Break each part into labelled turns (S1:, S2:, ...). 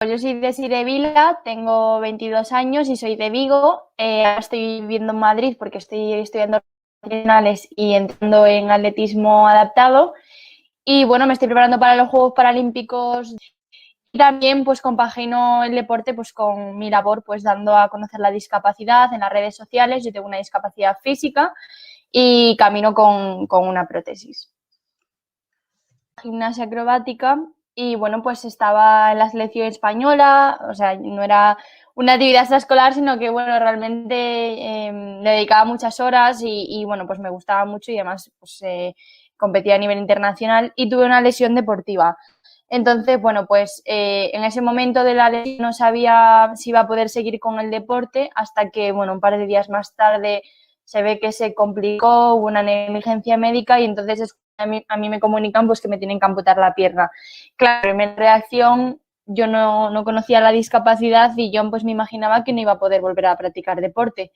S1: Yo soy Desiree Vila, tengo 22 años y soy de Vigo. Ahora estoy viviendo en Madrid porque estoy estudiando regionales y entrando en atletismo adaptado. Y bueno, me estoy preparando para los Juegos Paralímpicos. Y también pues compagino el deporte pues con mi labor pues dando a conocer la discapacidad en las redes sociales. Yo tengo una discapacidad física y camino con una prótesis. Gimnasia acrobática y bueno, pues estaba en la selección española, o sea, no era una actividad extraescolar, sino que bueno, realmente le dedicaba muchas horas y bueno, pues me gustaba mucho y además pues competía a nivel internacional y tuve una lesión deportiva. Entonces, bueno, pues en ese momento de la lesión no sabía si iba a poder seguir con el deporte hasta que, bueno, un par de días más tarde se ve que se complicó, hubo una negligencia médica y entonces es a mí me comunican pues que me tienen que amputar la pierna. Claro, primera reacción, yo no conocía la discapacidad y yo pues me imaginaba que no iba a poder volver a practicar deporte.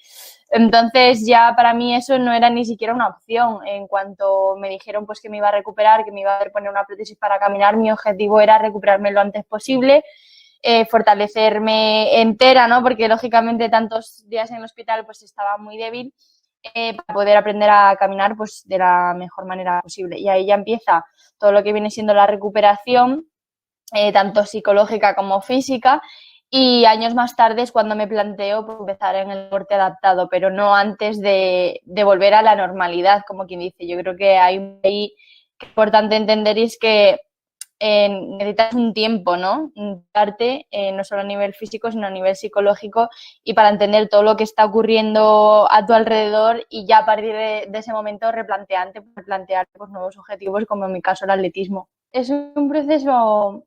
S1: Entonces ya para mí eso no era ni siquiera una opción. En cuanto me dijeron pues que me iba a recuperar, que me iba a poner una prótesis para caminar, mi objetivo era recuperarme lo antes posible, fortalecerme entera, ¿no? Porque lógicamente tantos días en el hospital pues estaba muy débil, para poder aprender a caminar pues de la mejor manera posible. Y ahí ya empieza todo lo que viene siendo la recuperación, tanto psicológica como física. Y años más tarde es cuando me planteo pues, empezar en el deporte adaptado, pero no antes de volver a la normalidad, como quien dice. Yo creo que hay ahí que es importante entender es que necesitas un tiempo, ¿no? Darte, no solo a nivel físico, sino a nivel psicológico y para entender todo lo que está ocurriendo a tu alrededor y ya a partir de ese momento replantear pues, nuevos objetivos, como en mi caso el atletismo. Es un proceso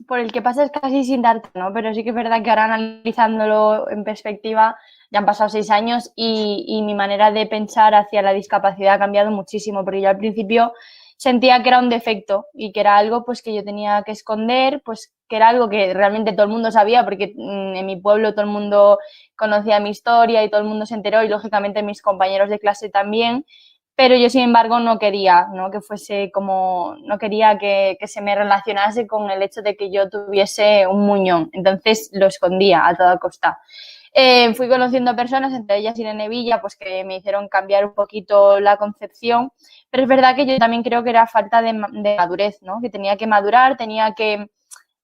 S1: por el que pasas casi sin darte, ¿no? Pero sí que es verdad que ahora analizándolo en perspectiva, ya han pasado 6 años y mi manera de pensar hacia la discapacidad ha cambiado muchísimo, porque yo al principio sentía que era un defecto y que era algo pues que yo tenía que esconder, pues que era algo que realmente todo el mundo sabía, porque en mi pueblo todo el mundo conocía mi historia y todo el mundo se enteró y lógicamente mis compañeros de clase también, pero yo sin embargo no quería, ¿no? Que fuese como, no quería que se me relacionase con el hecho de que yo tuviese un muñón, entonces lo escondía a toda costa. Fui conociendo personas, entre ellas Irene Villa, pues que me hicieron cambiar un poquito la concepción, pero es verdad que yo también creo que era falta de madurez, ¿no? Que tenía que madurar, tenía que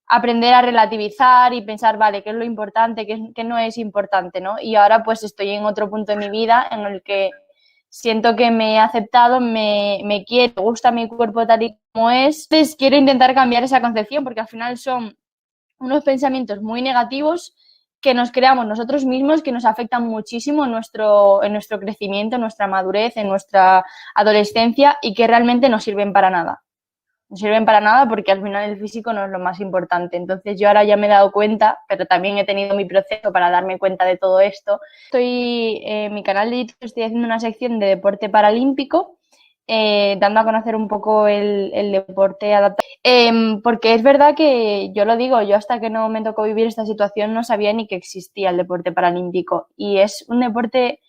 S1: aprender a relativizar y pensar, vale, qué es lo importante, qué no es importante, ¿no? Y ahora pues estoy en otro punto de mi vida en el que siento que me he aceptado, me quiero, me gusta mi cuerpo tal y como es. Entonces quiero intentar cambiar esa concepción porque al final son unos pensamientos muy negativos que nos creamos nosotros mismos, que nos afectan muchísimo en nuestro crecimiento, en nuestra madurez, en nuestra adolescencia y que realmente no sirven para nada. No sirven para nada porque al final el físico no es lo más importante. Entonces yo ahora ya me he dado cuenta, pero también he tenido mi proceso para darme cuenta de todo esto. Estoy en mi canal de YouTube, estoy haciendo una sección de deporte paralímpico, dando a conocer un poco el deporte adaptado. Porque es verdad que yo lo digo, yo hasta que no me tocó vivir esta situación no sabía ni que existía el deporte paralímpico. Y es un deporte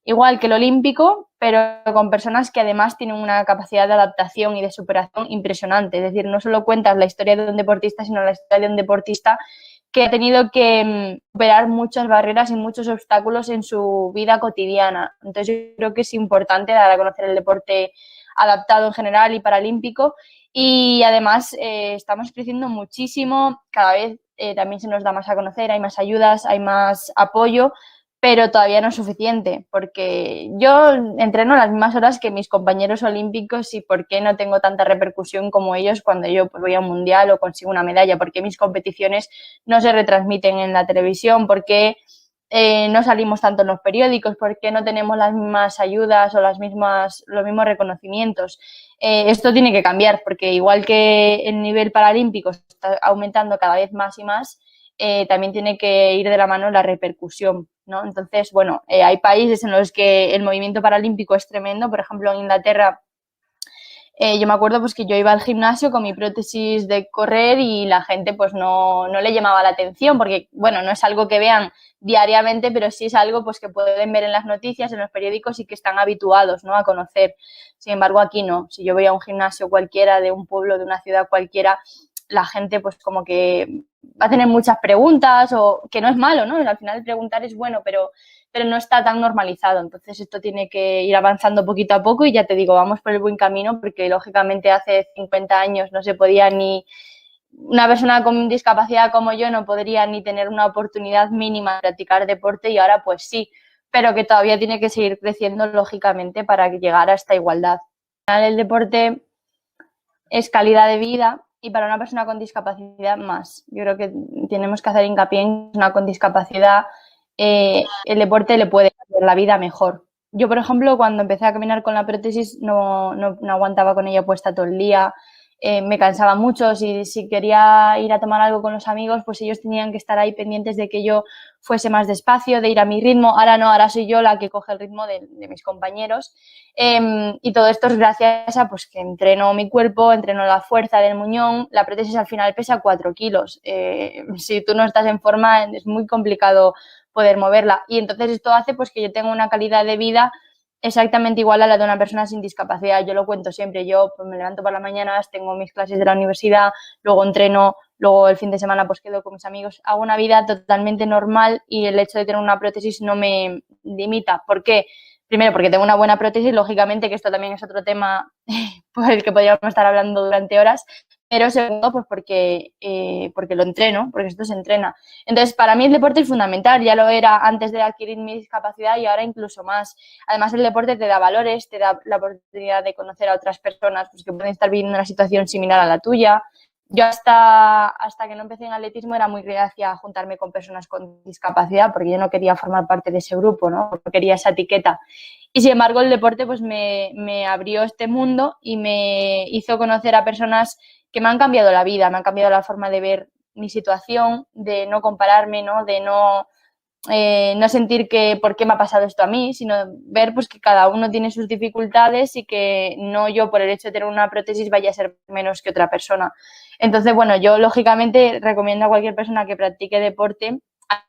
S1: igual que el olímpico, pero con personas que además tienen una capacidad de adaptación y de superación impresionante. Es decir, no solo cuentas la historia de un deportista, sino la historia de un deportista que ha tenido que superar muchas barreras y muchos obstáculos en su vida cotidiana. Entonces yo creo que es importante dar a conocer el deporte adaptado en general y paralímpico y además estamos creciendo muchísimo, cada vez también se nos da más a conocer, hay más ayudas, hay más apoyo, pero todavía no es suficiente, porque yo entreno las mismas horas que mis compañeros olímpicos y por qué no tengo tanta repercusión como ellos cuando yo voy a un mundial o consigo una medalla, por qué mis competiciones no se retransmiten en la televisión, por qué no salimos tanto en los periódicos, por qué no tenemos las mismas ayudas o los mismos reconocimientos. Esto tiene que cambiar, porque igual que el nivel paralímpico está aumentando cada vez más y más, también tiene que ir de la mano la repercusión, ¿no? Entonces, bueno, hay países en los que el movimiento paralímpico es tremendo, por ejemplo, en Inglaterra. Yo me acuerdo pues que yo iba al gimnasio con mi prótesis de correr y la gente pues no le llamaba la atención porque, bueno, no es algo que vean diariamente, pero sí es algo pues que pueden ver en las noticias, en los periódicos y que están habituados, ¿no? A conocer. Sin embargo, aquí no. Si yo voy a un gimnasio cualquiera de un pueblo, de una ciudad cualquiera, la gente pues como que va a tener muchas preguntas o que no es malo, ¿no? Al final preguntar es bueno, pero no está tan normalizado. Entonces esto tiene que ir avanzando poquito a poco y ya te digo, vamos por el buen camino porque lógicamente hace 50 años no se podía ni, una persona con discapacidad como yo no podría ni tener una oportunidad mínima de practicar deporte y ahora pues sí, pero que todavía tiene que seguir creciendo lógicamente para llegar a esta igualdad. Al final el deporte es calidad de vida y para una persona con discapacidad más. Yo creo que tenemos que hacer hincapié en una persona con discapacidad, el deporte le puede hacer la vida mejor. Yo, por ejemplo, cuando empecé a caminar con la prótesis no aguantaba con ella puesta todo el día, me cansaba mucho. Si quería ir a tomar algo con los amigos, pues ellos tenían que estar ahí pendientes de que yo fuese más despacio, de ir a mi ritmo. Ahora no, ahora soy yo la que coge el ritmo de mis compañeros. Y todo esto es gracias a pues, que entreno mi cuerpo, entreno la fuerza del muñón. La prótesis al final pesa 4 kilos. Si tú no estás en forma, es muy complicado poder moverla. Y entonces esto hace pues, que yo tenga una calidad de vida exactamente igual a la de una persona sin discapacidad. Yo lo cuento siempre. Yo pues, me levanto por las mañanas, tengo mis clases de la universidad, luego entreno, luego el fin de semana pues quedo con mis amigos. Hago una vida totalmente normal y el hecho de tener una prótesis no me limita. ¿Por qué? Primero, porque tengo una buena prótesis, lógicamente, que esto también es otro tema por el que podríamos estar hablando durante horas, pero segundo, pues porque lo entreno, porque esto se entrena. Entonces, para mí el deporte es fundamental, ya lo era antes de adquirir mi discapacidad y ahora incluso más. Además, el deporte te da valores, te da la oportunidad de conocer a otras personas pues, que pueden estar viviendo una situación similar a la tuya. Yo hasta que no empecé en atletismo era muy reacia a juntarme con personas con discapacidad porque yo no quería formar parte de ese grupo, ¿no? No quería esa etiqueta. Y sin embargo el deporte pues me abrió este mundo y me hizo conocer a personas que me han cambiado la vida, me han cambiado la forma de ver mi situación, de no compararme, ¿no? De no sentir que por qué me ha pasado esto a mí, sino ver pues que cada uno tiene sus dificultades y que no yo por el hecho de tener una prótesis vaya a ser menos que otra persona. Entonces, bueno, yo lógicamente recomiendo a cualquier persona que practique deporte.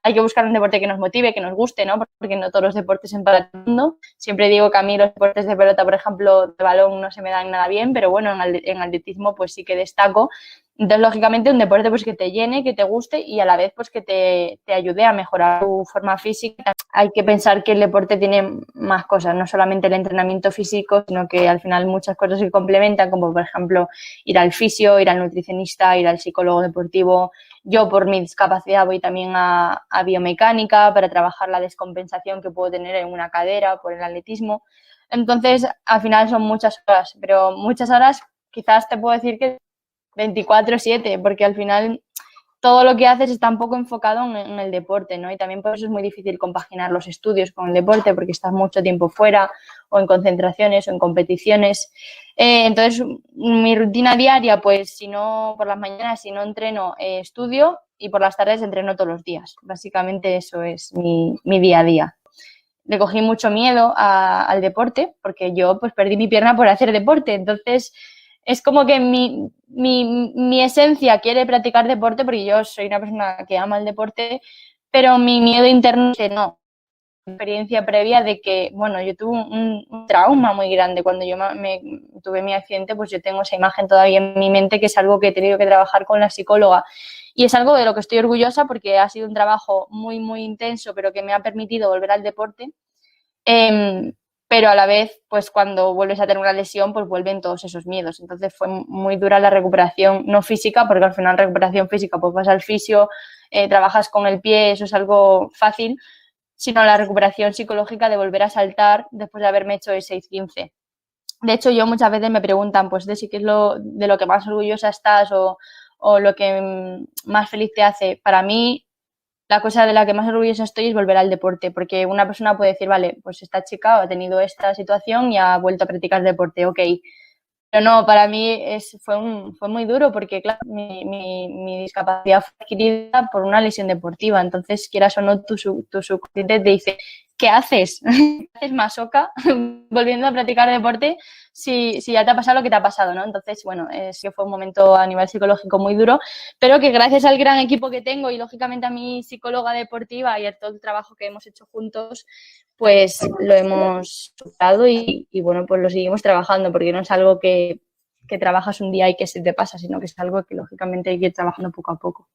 S1: Hay que buscar un deporte que nos motive, que nos guste, ¿no? Porque no todos los deportes son para todo el mundo. Siempre digo que a mí los deportes de pelota, por ejemplo, de balón no se me dan nada bien, pero bueno, en atletismo pues sí que destaco. Entonces, lógicamente, un deporte pues que te llene, que te guste y a la vez pues que te ayude a mejorar tu forma física. Hay que pensar que el deporte tiene más cosas, no solamente el entrenamiento físico, sino que al final muchas cosas se complementan, como por ejemplo ir al fisio, ir al nutricionista, ir al psicólogo deportivo. Yo por mi discapacidad voy también a biomecánica para trabajar la descompensación que puedo tener en una cadera por el atletismo. Entonces, al final son muchas horas, pero muchas horas quizás te puedo decir que 24/7, porque al final todo lo que haces está un poco enfocado en el deporte, ¿no? Y también por eso es muy difícil compaginar los estudios con el deporte, porque estás mucho tiempo fuera o en concentraciones o en competiciones. Entonces, mi rutina diaria, pues si no, por las mañanas, si no entreno, estudio y por las tardes entreno todos los días. Básicamente eso es mi día a día. Le cogí mucho miedo al deporte porque yo pues perdí mi pierna por hacer deporte, entonces es como que mi esencia quiere practicar deporte porque yo soy una persona que ama el deporte, pero mi miedo interno dice no. Experiencia previa de que, bueno, yo tuve un trauma muy grande cuando yo tuve mi accidente, pues yo tengo esa imagen todavía en mi mente que es algo que he tenido que trabajar con la psicóloga y es algo de lo que estoy orgullosa porque ha sido un trabajo muy, muy intenso, pero que me ha permitido volver al deporte. Pero a la vez, pues cuando vuelves a tener una lesión, pues vuelven todos esos miedos. Entonces fue muy dura la recuperación, no física, porque al final recuperación física, pues vas al fisio, trabajas con el pie, eso es algo fácil, sino la recuperación psicológica de volver a saltar después de haberme hecho ese 6-15. De hecho, yo muchas veces me preguntan, pues, de qué es de lo que más orgullosa estás o lo que más feliz te hace. Para mí, la cosa de la que más orgullosa estoy es volver al deporte, porque una persona puede decir, vale, pues esta chica ha tenido esta situación y ha vuelto a practicar deporte, ok. Pero no, para mí fue muy duro porque, claro, mi discapacidad fue adquirida por una lesión deportiva. Entonces, quieras o no, tu subconsciente te dice, ¿qué haces? ¿Qué haces, masoca? Volviendo a practicar deporte si ya te ha pasado lo que te ha pasado, ¿no? Entonces, bueno, sí fue un momento a nivel psicológico muy duro, pero que gracias al gran equipo que tengo y, lógicamente, a mi psicóloga deportiva y a todo el trabajo que hemos hecho juntos, pues lo hemos superado y bueno, pues lo seguimos trabajando porque no es algo que que trabajas un día y que se te pasa, sino que es algo que lógicamente hay que ir trabajando poco a poco.